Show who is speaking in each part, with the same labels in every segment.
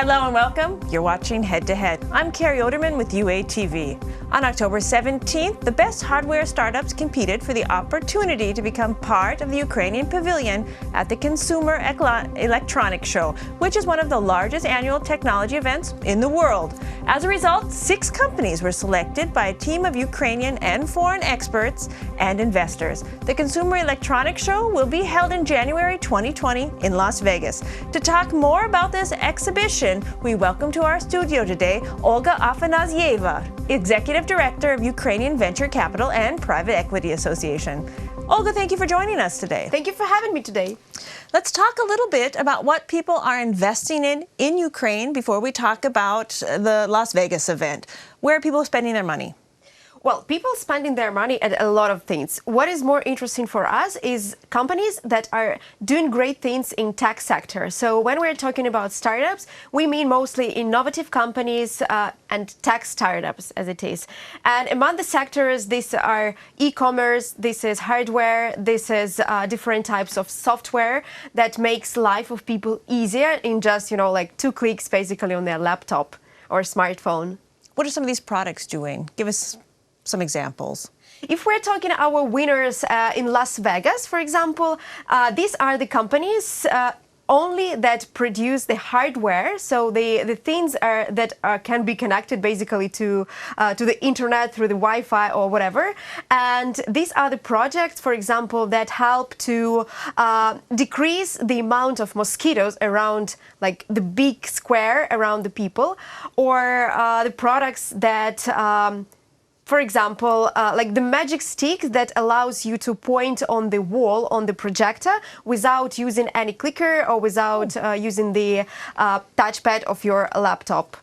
Speaker 1: Hello and welcome. You're watching Head to Head. I'm Carrie Oderman with UATV. On October 17th, the best hardware startups competed for the opportunity to become part of the Ukrainian pavilion at the Consumer Electronics Show, which is one of the largest annual technology events in the world. As a result, 6 companies were selected by a team of Ukrainian and foreign experts and investors. The Consumer Electronics Show will be held in January 2020 in Las Vegas. To talk more about this exhibition, we welcome to our studio today Olga Afanasyeva, Executive Director of Ukrainian Venture Capital and Private Equity Association. Olga, thank you for joining us today.
Speaker 2: Thank you for having me today.
Speaker 1: Let's talk a little bit about what people are investing in Ukraine before we talk about the Las Vegas event. Where are people spending their money?
Speaker 2: Well, people spending their money at a lot of things. What is more interesting for us is companies that are doing great things in tech sector. So when we're talking about startups, we mean mostly innovative companies and tech startups as it is. And among the sectors, these are e-commerce, this is hardware, this is different types of software that makes life of people easier in just, like 2 clicks basically on their laptop or smartphone.
Speaker 1: What are some of these products doing? Give us some examples.
Speaker 2: If we're talking our winners in Las Vegas, for example, these are the companies only that produce the hardware, so the things that can be connected basically to the internet through the Wi-Fi or whatever. And these are the projects, for example, that help to decrease the amount of mosquitoes around, like the big square around the people, or the products that for example, like the magic stick that allows you to point on the wall, on the projector, without using any clicker or without using the touchpad of your laptop.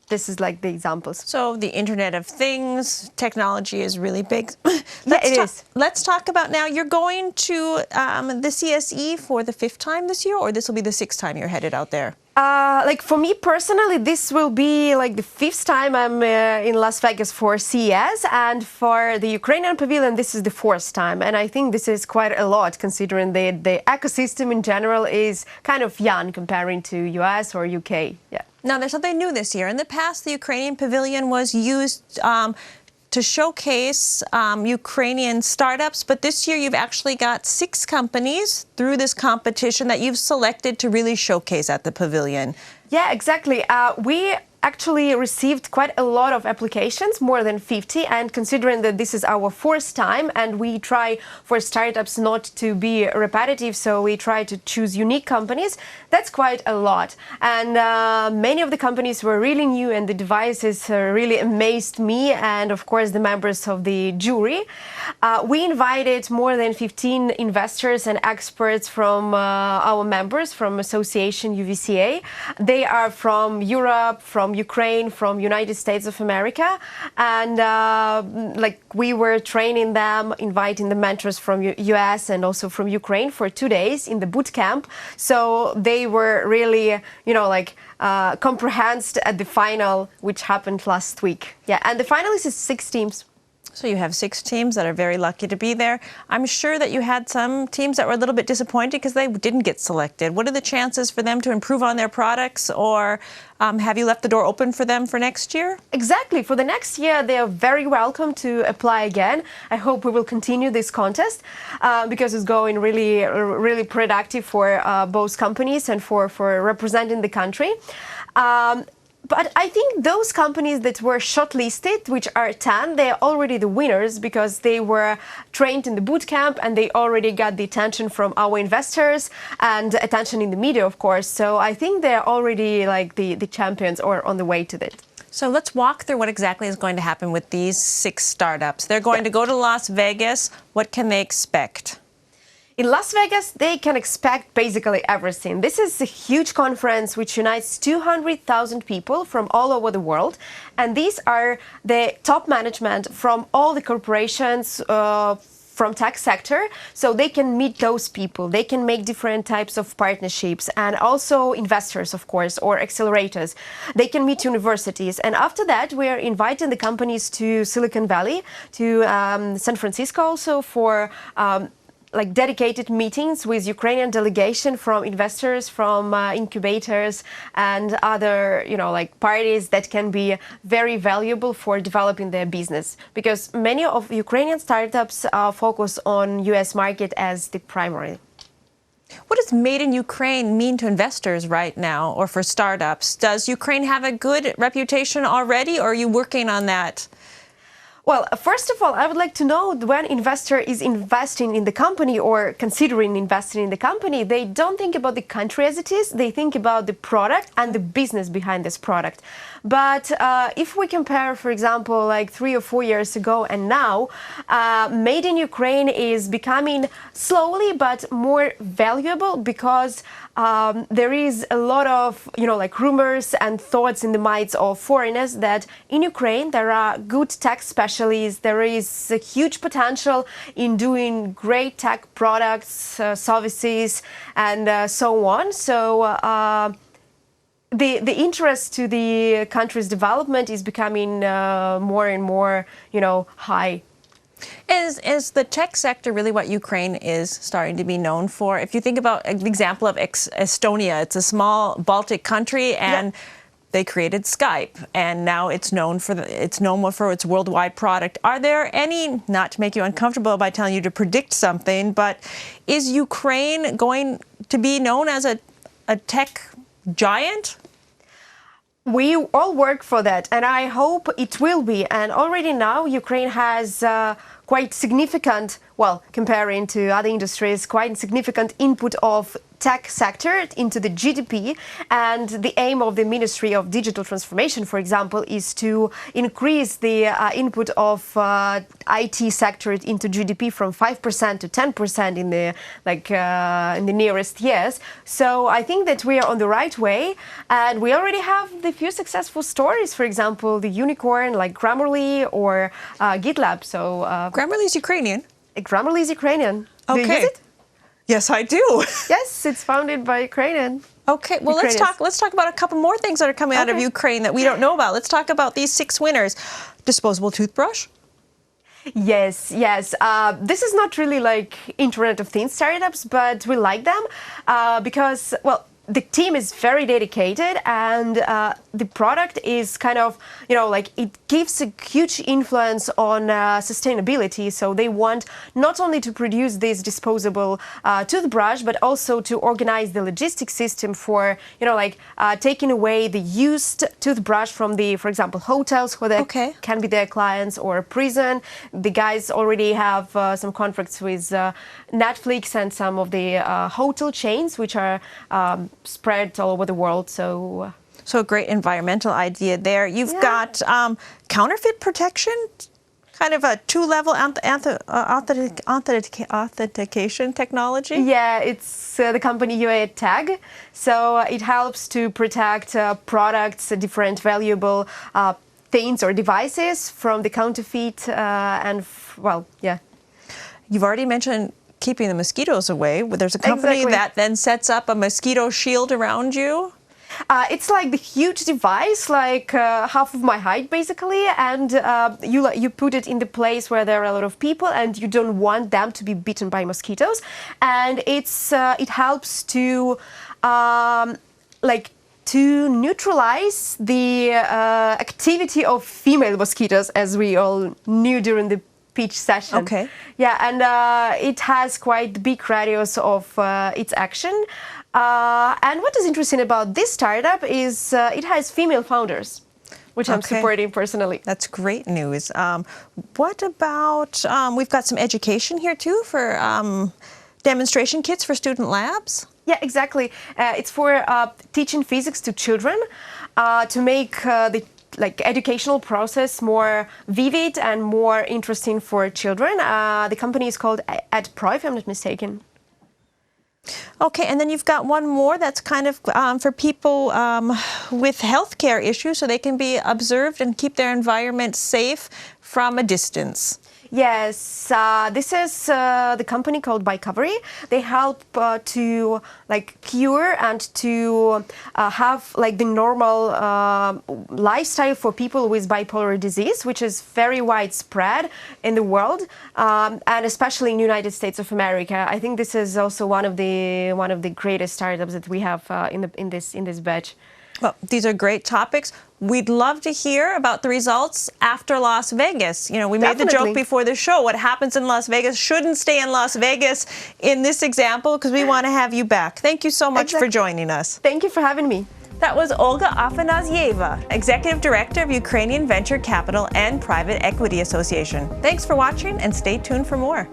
Speaker 2: This is like the examples.
Speaker 1: So the Internet of Things, technology is really big.
Speaker 2: It is.
Speaker 1: Let's talk about now, you're going to the CSE for the 5th time this year, or this will be the 6th time you're headed out there?
Speaker 2: Like for me personally, this will be like the 5th time I'm in Las Vegas for CES, and for the Ukrainian pavilion, this is the 4th time. And I think this is quite a lot considering the ecosystem in general is kind of young comparing to US or UK. Yeah.
Speaker 1: Now, there's something new this year. In the past, the Ukrainian pavilion was used to showcase Ukrainian startups, but this year you've actually got 6 companies through this competition that you've selected to really showcase at the pavilion.
Speaker 2: Yeah, exactly. We actually received quite a lot of applications, more than 50, and considering that this is our 4th time and we try for startups not to be repetitive, so we try to choose unique companies, that's quite a lot. And many of the companies were really new, and the devices really amazed me and of course the members of the jury. We invited more than 15 investors and experts from our members from Association UVCA. They are from Europe, from Ukraine, from United States of America, and like we were training them, inviting the mentors from US and also from Ukraine for 2 days in the boot camp. So they were really, comprehended at the final, which happened last week. Yeah, and the finalists is 6 teams.
Speaker 1: So you have 6 teams that are very lucky to be there. I'm sure that you had some teams that were a little bit disappointed because they didn't get selected. What are the chances for them to improve on their products, or have you left the door open for them for next year?
Speaker 2: Exactly. For the next year, they are very welcome to apply again. I hope we will continue this contest because it's going really, really productive for both companies and for representing the country. But I think those companies that were shortlisted, which are 10, they are already the winners because they were trained in the boot camp and they already got the attention from our investors and attention in the media, of course. So I think they're already like the champions or on the way to that.
Speaker 1: So let's walk through what exactly is going to happen with these 6 startups. They're going to go to Las Vegas. What can they expect?
Speaker 2: In Las Vegas, they can expect basically everything. This is a huge conference which unites 200,000 people from all over the world. And these are the top management from all the corporations from tech sector, so they can meet those people. They can make different types of partnerships, and also investors, of course, or accelerators. They can meet universities, and after that, we are inviting the companies to Silicon Valley, to San Francisco, also for like dedicated meetings with Ukrainian delegation from investors, from incubators and other, like parties that can be very valuable for developing their business. Because many of Ukrainian startups focus on US market as the primary.
Speaker 1: What does Made in Ukraine mean to investors right now or for startups? Does Ukraine have a good reputation already, or are you working on that?
Speaker 2: Well, first of all, I would like to know when investor is investing in the company or considering investing in the company, they don't think about the country as it is. They think about the product and the business behind this product. But if we compare, for example, like 3 or 4 years ago and now, Made in Ukraine is becoming slowly but more valuable because there is a lot of, like rumors and thoughts in the minds of foreigners that in Ukraine there are good tech specialists. There is a huge potential in doing great tech products, services, and so on. So the interest to the country's development is becoming more and more, high.
Speaker 1: Is the tech sector really what Ukraine is starting to be known for? If you think about an example of Estonia, it's a small Baltic country, and they created Skype, and now it's known for its worldwide product. Are there any, not to make you uncomfortable by telling you to predict something, but is Ukraine going to be known as a tech giant?
Speaker 2: We all work for that, and I hope it will be. And already now, Ukraine has quite significant, well, comparing to other industries, quite significant input of tech sector into the GDP. And the aim of the Ministry of Digital Transformation, for example, is to increase the input of IT sector into GDP from 5% to 10% in the nearest years. So I think that we are on the right way, and we already have the few successful stories. For example, the unicorn like Grammarly or GitLab. So
Speaker 1: Grammarly is Ukrainian.
Speaker 2: Grammarly is Ukrainian.
Speaker 1: Okay.
Speaker 2: Do you use it?
Speaker 1: Yes, I do.
Speaker 2: Yes, it's founded by Ukrainian.
Speaker 1: Okay, well, let's talk about a couple more things that are coming out of Ukraine that we don't know about. Let's talk about these 6 winners. Disposable toothbrush?
Speaker 2: Yes. This is not really like Internet of Things startups, but we like them because, well, the team is very dedicated, and the product is kind of, like it gives a huge influence on sustainability. So they want not only to produce this disposable toothbrush, but also to organize the logistic system for, taking away the used toothbrush from the, for example, hotels who can be their clients, or prison. The guys already have some contracts with Netflix and some of the hotel chains, which are spread all over the world. So
Speaker 1: a great environmental idea there. You've got counterfeit protection, kind of a 2-level authentication technology.
Speaker 2: Yeah, it's the company UATV. So it helps to protect products, different valuable things or devices from the counterfeit
Speaker 1: You've already mentioned keeping the mosquitoes away. There's a company that then sets up a mosquito shield around you.
Speaker 2: It's like the huge device, like half of my height, basically, and you put it in the place where there are a lot of people, and you don't want them to be bitten by mosquitoes, and it helps to to neutralize the activity of female mosquitoes, as we all knew during the pitch session.
Speaker 1: Okay.
Speaker 2: Yeah, and it has quite big radius of its action. And what is interesting about this startup is it has female founders, which I'm supporting personally.
Speaker 1: That's great news. What about, we've got some education here too for demonstration kits for student labs?
Speaker 2: Yeah, exactly. It's for teaching physics to children to make the educational process more vivid and more interesting for children. The company is called EdPro, if I'm not mistaken.
Speaker 1: Okay, and then you've got one more that's kind of for people with healthcare issues, so they can be observed and keep their environment safe from a distance.
Speaker 2: Yes, this is the company called Bycovery. They help to cure and to have the normal lifestyle for people with bipolar disease, which is very widespread in the world, and especially in the United States of America. I think this is also one of the greatest startups that we have in this batch.
Speaker 1: Well, these are great topics. We'd love to hear about the results after Las Vegas. We made the joke before the show. What happens in Las Vegas shouldn't stay in Las Vegas in this example, because we want to have you back. Thank you so much for joining us.
Speaker 2: Thank you for having me.
Speaker 1: That was Olga Afanasyeva, Executive Director of Ukrainian Venture Capital and Private Equity Association. Thanks for watching, and stay tuned for more.